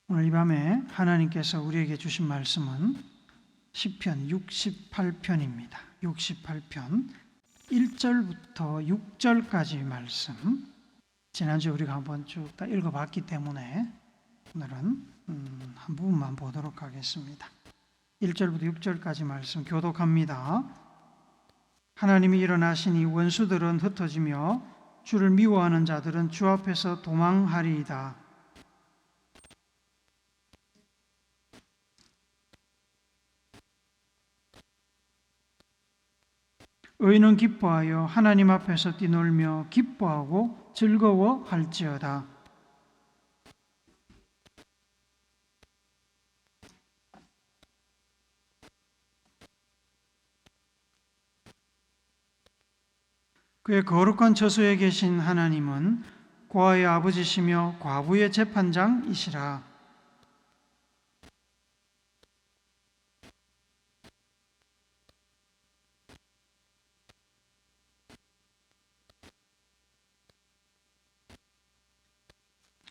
오늘 이 밤에 하나님께서 우리에게 주신 말씀은 시편 68편입니다. 68편 1절부터 6절까지 말씀. 지난주에 우리가 한번 쭉 다 읽어봤기 때문에 오늘은 한 부분만 보도록 하겠습니다. 1절부터 6절까지 말씀 교독합니다. 하나님이 일어나시니 원수들은 흩어지며 주를 미워하는 자들은 주 앞에서 도망하리이다. 의인은 기뻐하여 하나님 앞에서 뛰놀며 기뻐하고 즐거워할지어다. 그의 거룩한 처소에 계신 하나님은 고아의 아버지시며 과부의 재판장이시라.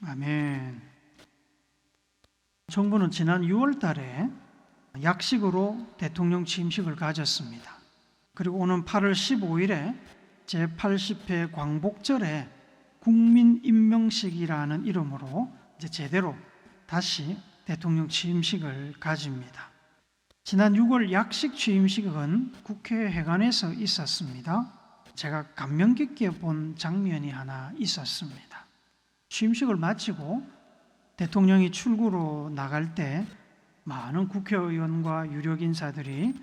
아멘. 정부는 지난 6월 달에 약식으로 대통령 취임식을 가졌습니다. 그리고 오는 8월 15일에 제80회 광복절에 국민임명식이라는 이름으로 이제 제대로 다시 대통령 취임식을 가집니다. 지난 6월 약식 취임식은 국회회관에서 있었습니다. 제가 감명 깊게 본 장면이 하나 있었습니다. 취임식을 마치고 대통령이 출구로 나갈 때 많은 국회의원과 유력 인사들이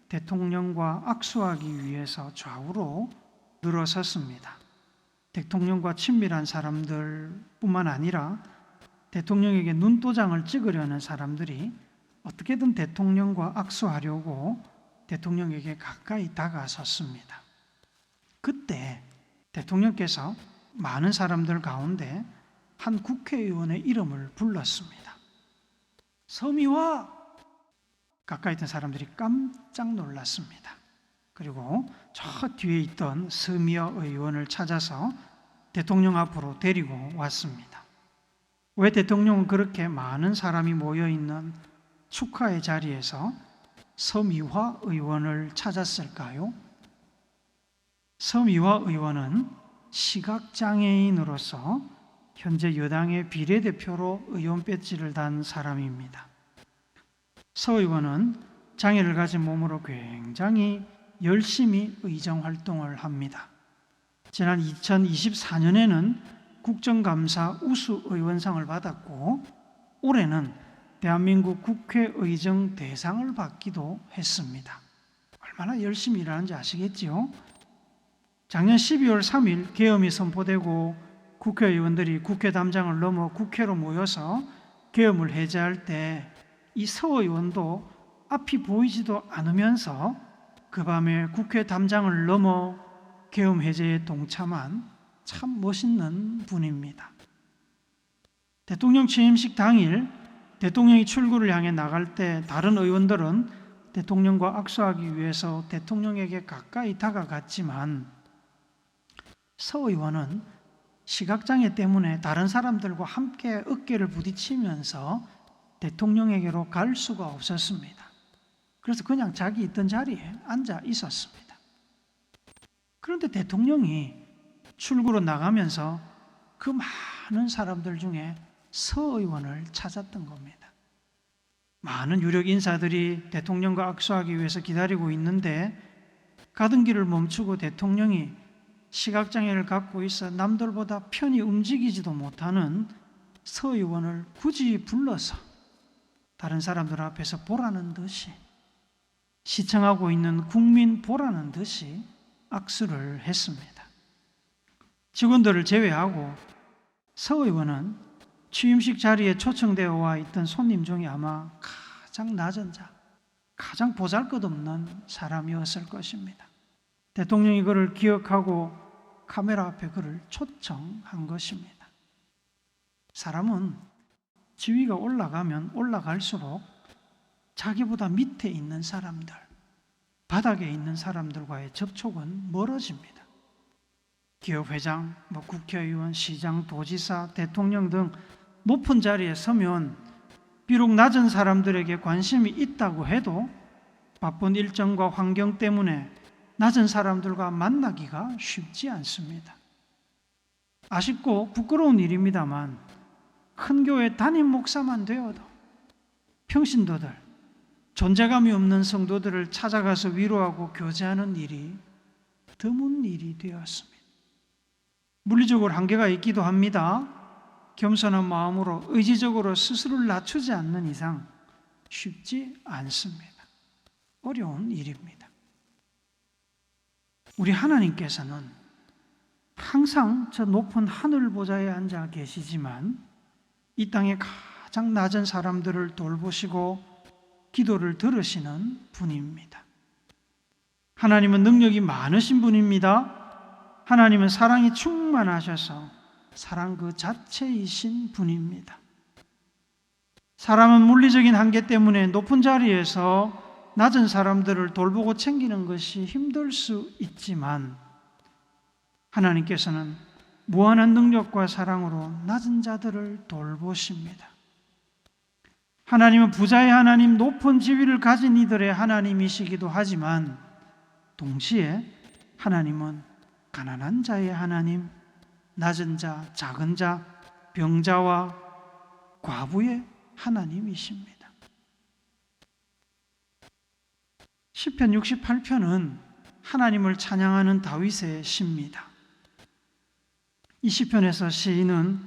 대통령과 악수하기 위해서 좌우로 늘어섰습니다. 대통령과 친밀한 사람들뿐만 아니라 대통령에게 눈도장을 찍으려는 사람들이 어떻게든 대통령과 악수하려고 대통령에게 가까이 다가섰습니다. 그때 대통령께서 많은 사람들 가운데 한 국회의원의 이름을 불렀습니다. 서미화! 가까이 있던 사람들이 깜짝 놀랐습니다. 그리고 저 뒤에 있던 서미화 의원을 찾아서 대통령 앞으로 데리고 왔습니다. 왜 대통령은 그렇게 많은 사람이 모여있는 축하의 자리에서 서미화 의원을 찾았을까요? 서미화 의원은 시각장애인으로서 현재 여당의 비례대표로 의원 배지를 단 사람입니다. 서 의원은 장애를 가진 몸으로 굉장히 열심히 의정 활동을 합니다. 지난 2024년에는 국정감사 우수의원상을 받았고 올해는 대한민국 국회의정 대상을 받기도 했습니다. 얼마나 열심히 일하는지 아시겠지요? 작년 12월 3일 계엄이 선포되고 국회의원들이 국회 담장을 넘어 국회로 모여서 계엄을 해제할 때 이 서 의원도 앞이 보이지도 않으면서 그 밤에 국회 담장을 넘어 계엄 해제에 동참한 참 멋있는 분입니다. 대통령 취임식 당일 대통령이 출구를 향해 나갈 때 다른 의원들은 대통령과 악수하기 위해서 대통령에게 가까이 다가갔지만 서 의원은 시각장애 때문에 다른 사람들과 함께 어깨를 부딪히면서 대통령에게로 갈 수가 없었습니다. 그래서 그냥 자기 있던 자리에 앉아 있었습니다. 그런데 대통령이 출구로 나가면서 그 많은 사람들 중에 서 의원을 찾았던 겁니다. 많은 유력 인사들이 대통령과 악수하기 위해서 기다리고 있는데 가던 길을 멈추고 대통령이 시각장애를 갖고 있어 남들보다 편히 움직이지도 못하는 서 의원을 굳이 불러서 다른 사람들 앞에서 보라는 듯이 시청하고 있는 국민 보라는 듯이 악수를 했습니다. 직원들을 제외하고 서 의원은 취임식 자리에 초청되어 와 있던 손님 중에 아마 가장 낮은 자, 가장 보잘것없는 사람이었을 것입니다. 대통령이 그를 기억하고 카메라 앞에 그를 초청한 것입니다. 사람은 지위가 올라가면 올라갈수록 자기보다 밑에 있는 사람들, 바닥에 있는 사람들과의 접촉은 멀어집니다. 기업 회장, 국회의원, 시장, 도지사, 대통령 등 높은 자리에 서면 비록 낮은 사람들에게 관심이 있다고 해도 바쁜 일정과 환경 때문에 낮은 사람들과 만나기가 쉽지 않습니다. 아쉽고 부끄러운 일입니다만 큰 교회 담임 목사만 되어도 평신도들, 존재감이 없는 성도들을 찾아가서 위로하고 교제하는 일이 드문 일이 되었습니다. 물리적으로 한계가 있기도 합니다. 겸손한 마음으로 의지적으로 스스로를 낮추지 않는 이상 쉽지 않습니다. 어려운 일입니다. 우리 하나님께서는 항상 저 높은 하늘 보좌에 앉아 계시지만 이 땅의 가장 낮은 사람들을 돌보시고 기도를 들으시는 분입니다. 하나님은 능력이 많으신 분입니다. 하나님은 사랑이 충만하셔서 사랑 그 자체이신 분입니다. 사람은 물리적인 한계 때문에 높은 자리에서 낮은 사람들을 돌보고 챙기는 것이 힘들 수 있지만 하나님께서는 무한한 능력과 사랑으로 낮은 자들을 돌보십니다. 하나님은 부자의 하나님, 높은 지위를 가진 이들의 하나님이시기도 하지만 동시에 하나님은 가난한 자의 하나님, 낮은 자, 작은 자, 병자와 과부의 하나님이십니다. 시편 68편은 하나님을 찬양하는 다윗의 시입니다. 이 시편에서 시인은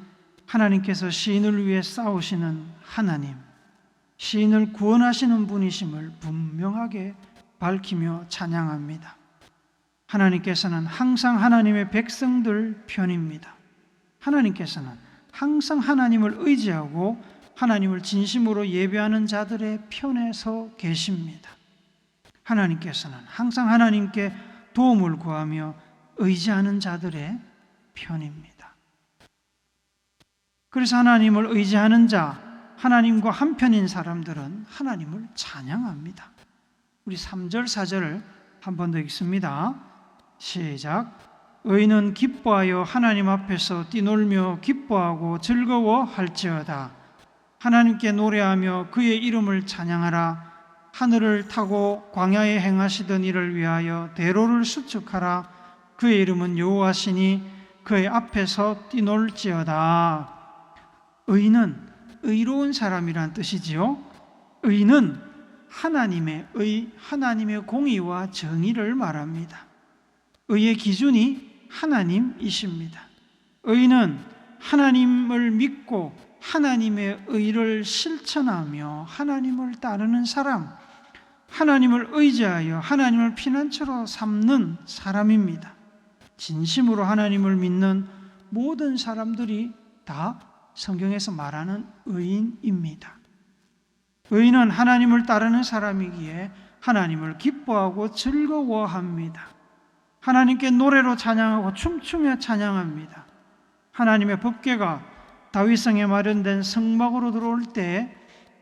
하나님께서 시인을 위해 싸우시는 하나님, 시인을 구원하시는 분이심을 분명하게 밝히며 찬양합니다. 하나님께서는 항상 하나님의 백성들 편입니다. 하나님께서는 항상 하나님을 의지하고 하나님을 진심으로 예배하는 자들의 편에 서 계십니다. 하나님께서는 항상 하나님께 도움을 구하며 의지하는 자들의 편입니다. 그래서 하나님을 의지하는 자, 하나님과 한편인 사람들은 하나님을 찬양합니다. 우리 3절, 4절을 한 번 더 읽습니다. 시작. 의인은 기뻐하여 하나님 앞에서 뛰놀며 기뻐하고 즐거워할지어다. 하나님께 노래하며 그의 이름을 찬양하라. 하늘을 타고 광야에 행하시던 이를 위하여 대로를 수축하라. 그의 이름은 여호와시니 그의 앞에서 뛰놀지어다. 의인은 의로운 사람이란 뜻이지요. 의인은 하나님의 의, 하나님의 공의와 정의를 말합니다. 의의 기준이 하나님이십니다. 의인은 하나님을 믿고 하나님의 의를 실천하며 하나님을 따르는 사람, 하나님을 의지하여 하나님을 피난처로 삼는 사람입니다. 진심으로 하나님을 믿는 모든 사람들이 다 성경에서 말하는 의인입니다. 의인은 하나님을 따르는 사람이기에 하나님을 기뻐하고 즐거워합니다. 하나님께 노래로 찬양하고 춤추며 찬양합니다. 하나님의 법궤가 다윗성에 마련된 성막으로 들어올 때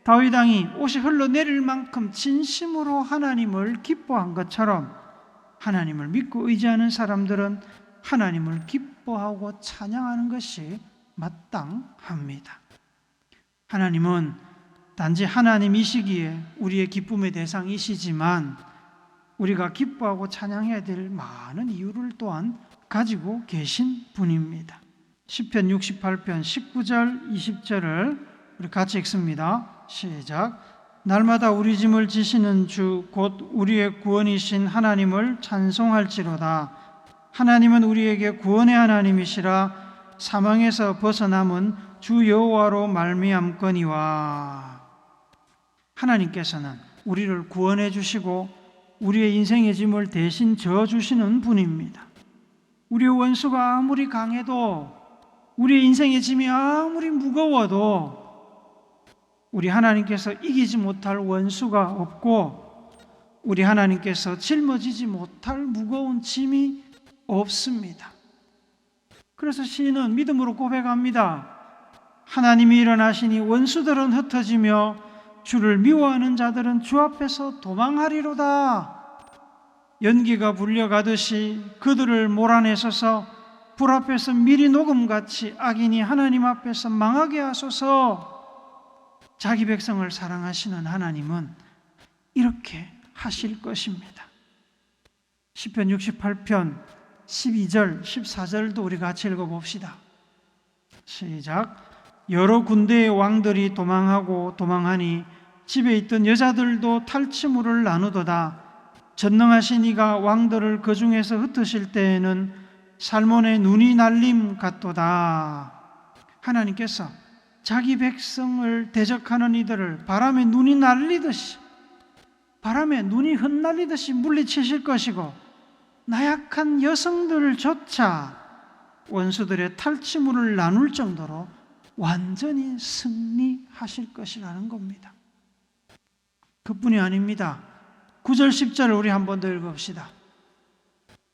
다윗 왕이 옷이 흘러내릴 만큼 진심으로 하나님을 기뻐한 것처럼 하나님을 믿고 의지하는 사람들은 하나님을 기뻐하고 찬양하는 것이 마땅합니다. 하나님은 단지 하나님이시기에 우리의 기쁨의 대상이시지만 우리가 기뻐하고 찬양해야 될 많은 이유를 또한 가지고 계신 분입니다. 시편 68편 19절 20절을 우리 같이 읽습니다. 시작. 날마다 우리 짐을 지시는 주 곧 우리의 구원이신 하나님을 찬송할지로다. 하나님은 우리에게 구원의 하나님이시라. 사망에서 벗어남은 주 여호와로 말미암거니와. 하나님께서는 우리를 구원해 주시고 우리의 인생의 짐을 대신 져 주시는 분입니다. 우리의 원수가 아무리 강해도 우리의 인생의 짐이 아무리 무거워도 우리 하나님께서 이기지 못할 원수가 없고 우리 하나님께서 짊어지지 못할 무거운 짐이 없습니다. 그래서 시인은 믿음으로 고백합니다. 하나님이 일어나시니 원수들은 흩어지며 주를 미워하는 자들은 주 앞에서 도망하리로다. 연기가 불려가듯이 그들을 몰아내소서. 불 앞에서 미리 녹음같이 악인이 하나님 앞에서 망하게 하소서. 자기 백성을 사랑하시는 하나님은 이렇게 하실 것입니다. 시편 68편 12절, 14절도 우리 같이 읽어봅시다. 시작. 여러 군대의 왕들이 도망하고 도망하니 집에 있던 여자들도 탈취물을 나누도다. 전능하신 이가 왕들을 그 중에서 흩으실 때에는 살몬의 눈이 날림 같도다. 하나님께서 자기 백성을 대적하는 이들을 바람에 눈이 날리듯이, 바람에 눈이 흩날리듯이 물리치실 것이고, 나약한 여성들조차 원수들의 탈취물을 나눌 정도로 완전히 승리하실 것이라는 겁니다. 그뿐이 아닙니다. 9절 10절을 우리 한 번 더 읽어봅시다.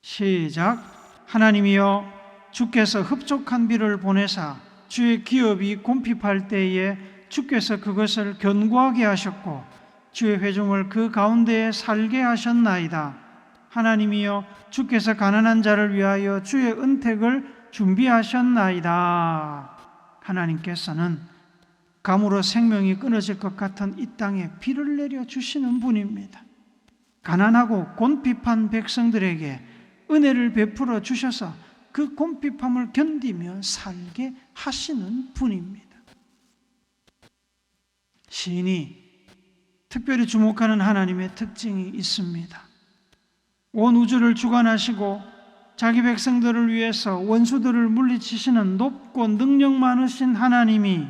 시작. 하나님이여, 주께서 흡족한 비를 보내사 주의 기업이 곰핍할 때에 주께서 그것을 견고하게 하셨고 주의 회중을 그 가운데에 살게 하셨나이다. 하나님이여, 주께서 가난한 자를 위하여 주의 은택을 준비하셨나이다. 하나님께서는 가물어 생명이 끊어질 것 같은 이 땅에 비를 내려주시는 분입니다. 가난하고 곤핍한 백성들에게 은혜를 베풀어 주셔서 그 곤핍함을 견디며 살게 하시는 분입니다. 시인이 특별히 주목하는 하나님의 특징이 있습니다. 온 우주를 주관하시고 자기 백성들을 위해서 원수들을 물리치시는 높고 능력 많으신 하나님이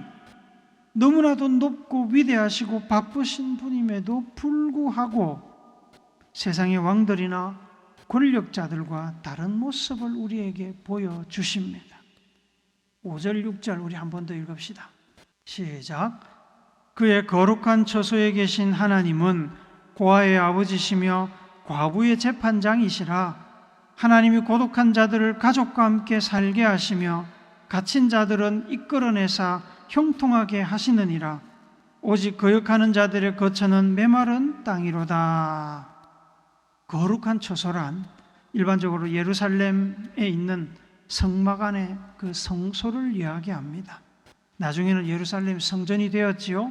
너무나도 높고 위대하시고 바쁘신 분임에도 불구하고 세상의 왕들이나 권력자들과 다른 모습을 우리에게 보여주십니다. 5절 6절 우리 한 번 더 읽읍시다. 시작. 그의 거룩한 처소에 계신 하나님은 고아의 아버지시며 과부의 재판장이시라. 하나님이 고독한 자들을 가족과 함께 살게 하시며 갇힌 자들은 이끌어내사 형통하게 하시느니라. 오직 거역하는 자들의 거처는 메마른 땅이로다. 거룩한 처소란 일반적으로 예루살렘에 있는 성막 안의 그 성소를 이야기합니다. 나중에는 예루살렘 성전이 되었지요.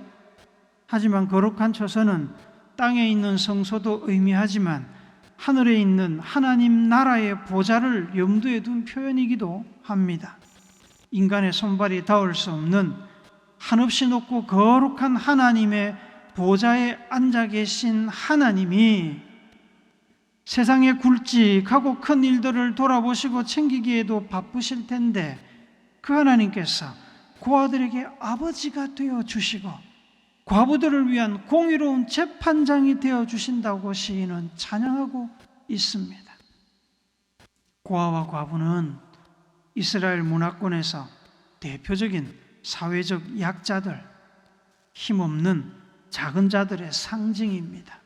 하지만 거룩한 처소는 땅에 있는 성소도 의미하지만 하늘에 있는 하나님 나라의 보좌를 염두에 둔 표현이기도 합니다. 인간의 손발이 닿을 수 없는 한없이 높고 거룩한 하나님의 보좌에 앉아 계신 하나님이 세상의 굵직하고 큰 일들을 돌아보시고 챙기기에도 바쁘실 텐데 그 하나님께서 고아들에게 아버지가 되어 주시고 과부들을 위한 공의로운 재판장이 되어 주신다고 시인은 찬양하고 있습니다. 고아와 과부는 이스라엘 문화권에서 대표적인 사회적 약자들, 힘없는 작은 자들의 상징입니다.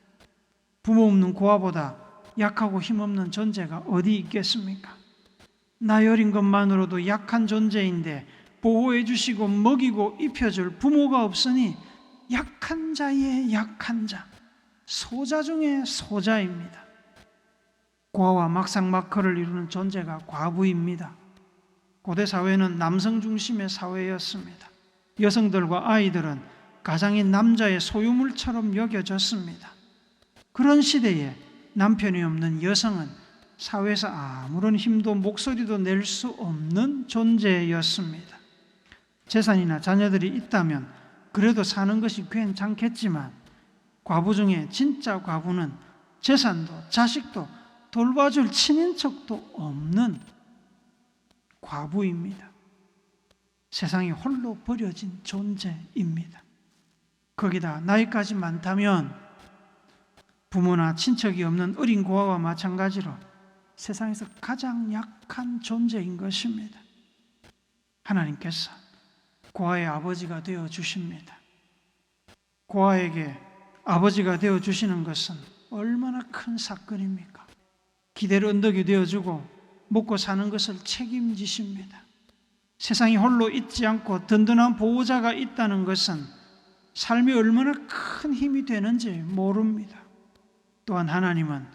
부모 없는 고아보다 약하고 힘없는 존재가 어디 있겠습니까? 나열인 것만으로도 약한 존재인데 보호해 주시고 먹이고 입혀줄 부모가 없으니 약한 자의 약한 자, 소자 중에 소자입니다. 고아와 막상막하를 이루는 존재가 과부입니다. 고대 사회는 남성 중심의 사회였습니다. 여성들과 아이들은 가장인 남자의 소유물처럼 여겨졌습니다. 그런 시대에 남편이 없는 여성은 사회에서 아무런 힘도 목소리도 낼 수 없는 존재였습니다. 재산이나 자녀들이 있다면 그래도 사는 것이 괜찮겠지만 과부 중에 진짜 과부는 재산도 자식도 돌봐줄 친인척도 없는 과부입니다. 세상에 홀로 버려진 존재입니다. 거기다 나이까지 많다면 부모나 친척이 없는 어린 고아와 마찬가지로 세상에서 가장 약한 존재인 것입니다. 하나님께서 고아의 아버지가 되어 주십니다. 고아에게 아버지가 되어 주시는 것은 얼마나 큰 사건입니까? 기대를 언덕이 되어주고 먹고 사는 것을 책임지십니다. 세상에 홀로 있지 않고 든든한 보호자가 있다는 것은 삶이 얼마나 큰 힘이 되는지 모릅니다. 또한 하나님은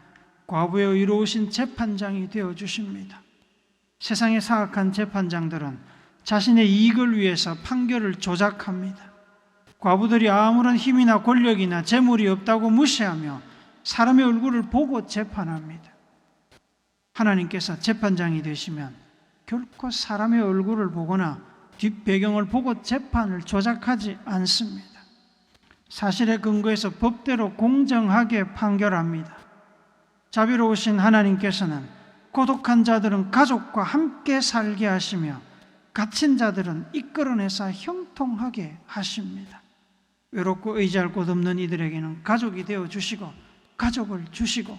과부에 의로우신 재판장이 되어 주십니다. 세상의 사악한 재판장들은 자신의 이익을 위해서 판결을 조작합니다. 과부들이 아무런 힘이나 권력이나 재물이 없다고 무시하며 사람의 얼굴을 보고 재판합니다. 하나님께서 재판장이 되시면 결코 사람의 얼굴을 보거나 뒷배경을 보고 재판을 조작하지 않습니다. 사실에 근거해서 법대로 공정하게 판결합니다. 자비로우신 하나님께서는 고독한 자들은 가족과 함께 살게 하시며 갇힌 자들은 이끌어내서 형통하게 하십니다. 외롭고 의지할 곳 없는 이들에게는 가족이 되어 주시고 가족을 주시고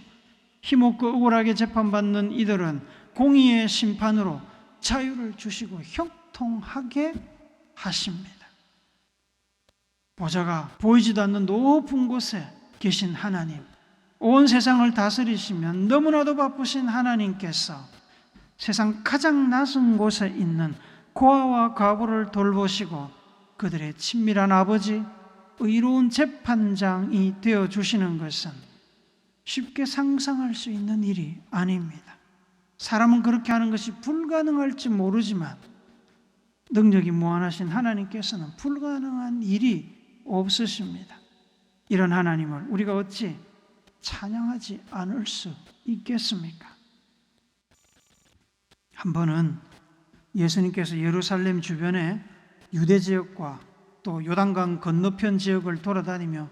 힘없고 억울하게 재판받는 이들은 공의의 심판으로 자유를 주시고 형통하게 하십니다. 보좌가 보이지도 않는 높은 곳에 계신 하나님, 온 세상을 다스리시면 너무나도 바쁘신 하나님께서 세상 가장 낮은 곳에 있는 고아와 과부를 돌보시고 그들의 친밀한 아버지, 의로운 재판장이 되어주시는 것은 쉽게 상상할 수 있는 일이 아닙니다. 사람은 그렇게 하는 것이 불가능할지 모르지만 능력이 무한하신 하나님께서는 불가능한 일이 없으십니다. 이런 하나님을 우리가 어찌 찬양하지 않을 수 있겠습니까? 한 번은 예수님께서 예루살렘 주변의 유대 지역과 또 요단강 건너편 지역을 돌아다니며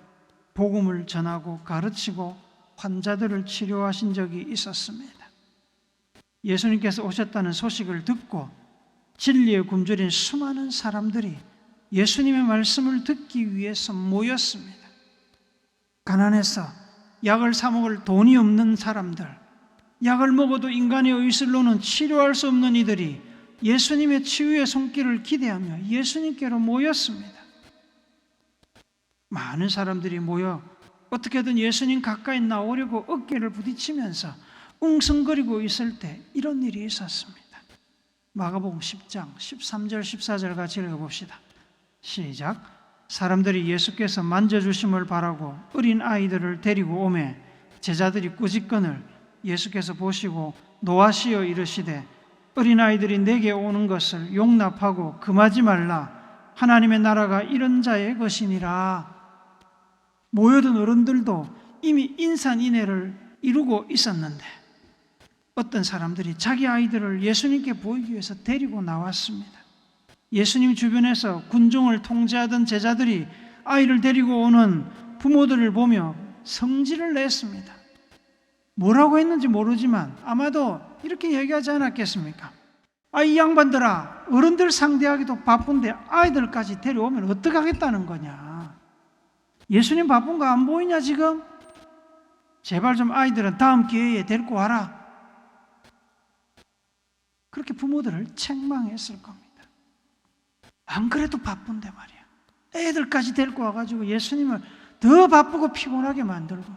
복음을 전하고 가르치고 환자들을 치료하신 적이 있었습니다. 예수님께서 오셨다는 소식을 듣고 진리에 굶주린 수많은 사람들이 예수님의 말씀을 듣기 위해서 모였습니다. 가난해서 약을 사 먹을 돈이 없는 사람들, 약을 먹어도 인간의 의술로는 치료할 수 없는 이들이 예수님의 치유의 손길을 기대하며 예수님께로 모였습니다. 많은 사람들이 모여 어떻게든 예수님 가까이 나오려고 어깨를 부딪히면서 웅성거리고 있을 때 이런 일이 있었습니다. 마가복음 10장 13절 14절 같이 읽어봅시다. 시작. 사람들이 예수께서 만져주심을 바라고 어린 아이들을 데리고 오매 제자들이 꾸짖거늘 예수께서 보시고 노하시어 이르시되 어린아이들이 내게 오는 것을 용납하고 금하지 말라. 하나님의 나라가 이런 자의 것이니라. 모여든 어른들도 이미 인산인해를 이루고 있었는데 어떤 사람들이 자기 아이들을 예수님께 보이기 위해서 데리고 나왔습니다. 예수님 주변에서 군종을 통제하던 제자들이 아이를 데리고 오는 부모들을 보며 성질을 냈습니다. 뭐라고 했는지 모르지만 아마도 이렇게 얘기하지 않았겠습니까? 이 양반들아, 어른들 상대하기도 바쁜데 아이들까지 데려오면 어떻게 하겠다는 거냐? 예수님 바쁜 거 안 보이냐 지금? 제발 좀 아이들은 다음 기회에 데리고 와라. 그렇게 부모들을 책망했을 겁니다. 안 그래도 바쁜데 말이야. 애들까지 데리고 와가지고 예수님을 더 바쁘고 피곤하게 만들고.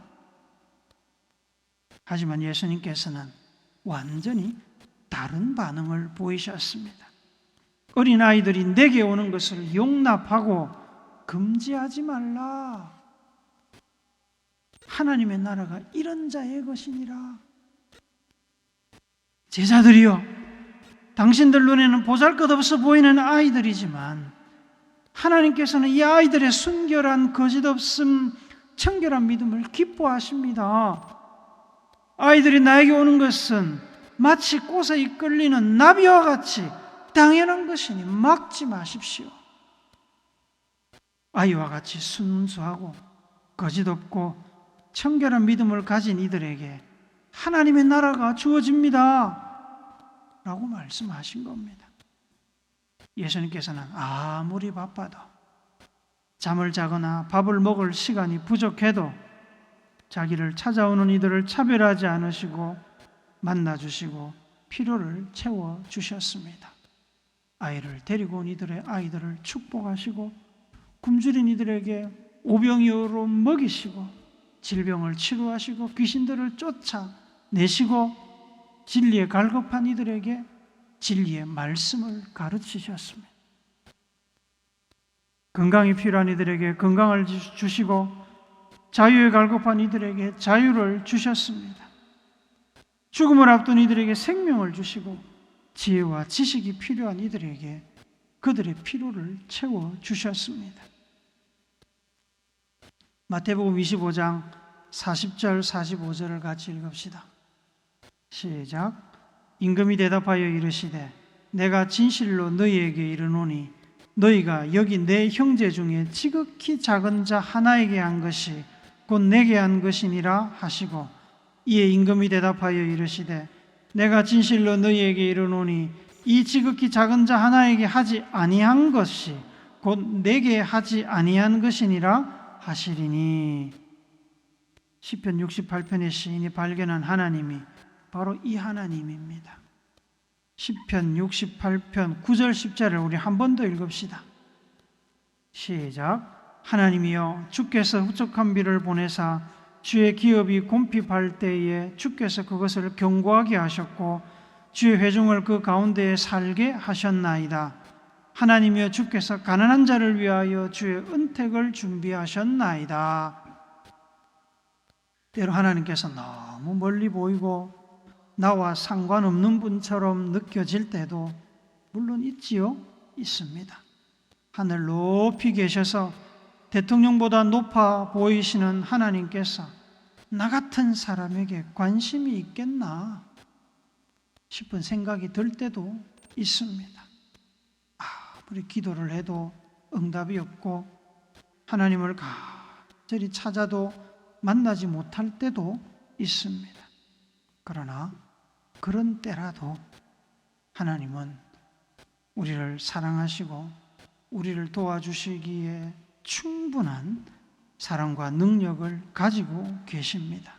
하지만 예수님께서는 완전히 다른 반응을 보이셨습니다. 어린아이들이 내게 오는 것을 용납하고 금지하지 말라. 하나님의 나라가 이런 자의 것이니라. 제자들이여, 당신들 눈에는 보잘것없어 보이는 아이들이지만 하나님께서는 이 아이들의 순결한 거짓없음, 청결한 믿음을 기뻐하십니다. 아이들이 나에게 오는 것은 마치 꽃에 이끌리는 나비와 같이 당연한 것이니 막지 마십시오. 아이와 같이 순수하고 거짓없고 청결한 믿음을 가진 이들에게 하나님의 나라가 주어집니다 라고 말씀하신 겁니다. 예수님께서는 아무리 바빠도 잠을 자거나 밥을 먹을 시간이 부족해도 자기를 찾아오는 이들을 차별하지 않으시고 만나주시고 필요를 채워주셨습니다. 아이를 데리고 온 이들의 아이들을 축복하시고 굶주린 이들에게 오병이어로 먹이시고 질병을 치료하시고 귀신들을 쫓아내시고 진리에 갈급한 이들에게 진리의 말씀을 가르치셨습니다. 건강이 필요한 이들에게 건강을 주시고 자유에 갈급한 이들에게 자유를 주셨습니다. 죽음을 앞둔 이들에게 생명을 주시고 지혜와 지식이 필요한 이들에게 그들의 필요를 채워주셨습니다. 마태복음 25장 40절 45절을 같이 읽읍시다. 시작. 임금이 대답하여 이르시되 내가 진실로 너희에게 이르노니 너희가 여기 내 형제 중에 지극히 작은 자 하나에게 한 것이 곧 내게 한 것이니라 하시고, 이에 임금이 대답하여 이르시되 내가 진실로 너희에게 이르노니 이 지극히 작은 자 하나에게 하지 아니한 것이 곧 내게 하지 아니한 것이니라 하시리니. 시편 68편의 시인이 발견한 하나님이 바로 이 하나님입니다. 시편 68편 9절 10절을 우리 한 번 더 읽읍시다. 시작. 하나님이여 주께서 흡족한 비를 보내사 주의 기업이 곰핍할 때에 주께서 그것을 견고하게 하셨고 주의 회중을 그 가운데에 살게 하셨나이다. 하나님이여 주께서 가난한 자를 위하여 주의 은택을 준비하셨나이다. 때로 하나님께서 너무 멀리 보이고 나와 상관없는 분처럼 느껴질 때도 물론 있지요. 있습니다. 하늘 높이 계셔서 대통령보다 높아 보이시는 하나님께서 나 같은 사람에게 관심이 있겠나 싶은 생각이 들 때도 있습니다. 아무리 기도를 해도 응답이 없고 하나님을 간절히 찾아도 만나지 못할 때도 있습니다. 그러나 그런 때라도 하나님은 우리를 사랑하시고 우리를 도와주시기에 충분한 사랑과 능력을 가지고 계십니다.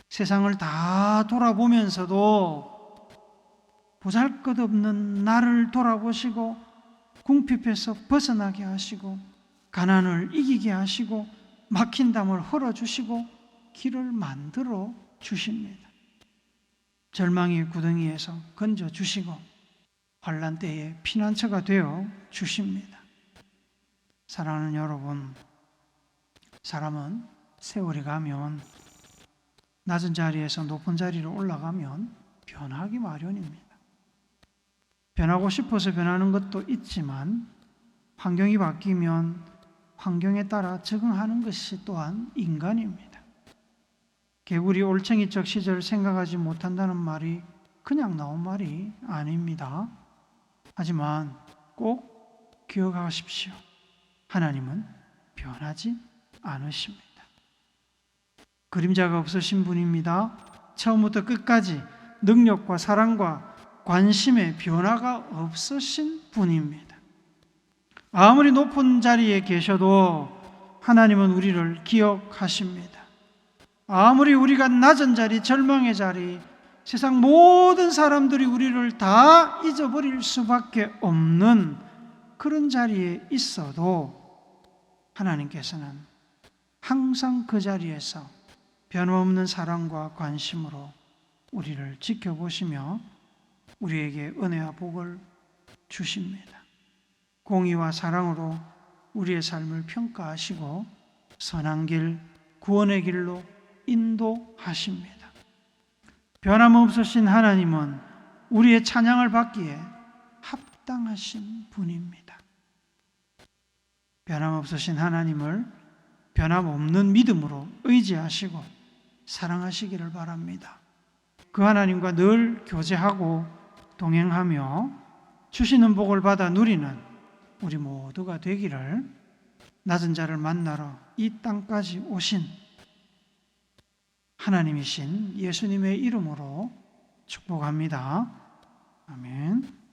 세상을 다 돌아보면서도 보잘것없는 나를 돌아보시고 궁핍에서 벗어나게 하시고 가난을 이기게 하시고 막힌 담을 헐어주시고 길을 만들어 주십니다. 절망의 구덩이에서 건져주시고 환난 때에 피난처가 되어 주십니다. 사랑하는 여러분, 사람은 세월이 가면 낮은 자리에서 높은 자리로 올라가면 변하기 마련입니다. 변하고 싶어서 변하는 것도 있지만 환경이 바뀌면 환경에 따라 적응하는 것이 또한 인간입니다. 개구리 올챙이적 시절을 생각하지 못한다는 말이 그냥 나온 말이 아닙니다. 하지만 꼭 기억하십시오. 하나님은 변하지 않으십니다. 그림자가 없으신 분입니다. 처음부터 끝까지 능력과 사랑과 관심의 변화가 없으신 분입니다. 아무리 높은 자리에 계셔도 하나님은 우리를 기억하십니다. 아무리 우리가 낮은 자리, 절망의 자리, 세상 모든 사람들이 우리를 다 잊어버릴 수밖에 없는 그런 자리에 있어도 하나님께서는 항상 그 자리에서 변함없는 사랑과 관심으로 우리를 지켜보시며 우리에게 은혜와 복을 주십니다. 공의와 사랑으로 우리의 삶을 평가하시고 선한 길, 구원의 길로 인도하십니다. 변함없으신 하나님은 우리의 찬양을 받기에 합당하신 분입니다. 변함없으신 하나님을 변함없는 믿음으로 의지하시고 사랑하시기를 바랍니다. 그 하나님과 늘 교제하고 동행하며 주시는 복을 받아 누리는 우리 모두가 되기를 낮은 자를 만나러 이 땅까지 오신 하나님이신 예수님의 이름으로 축복합니다. 아멘.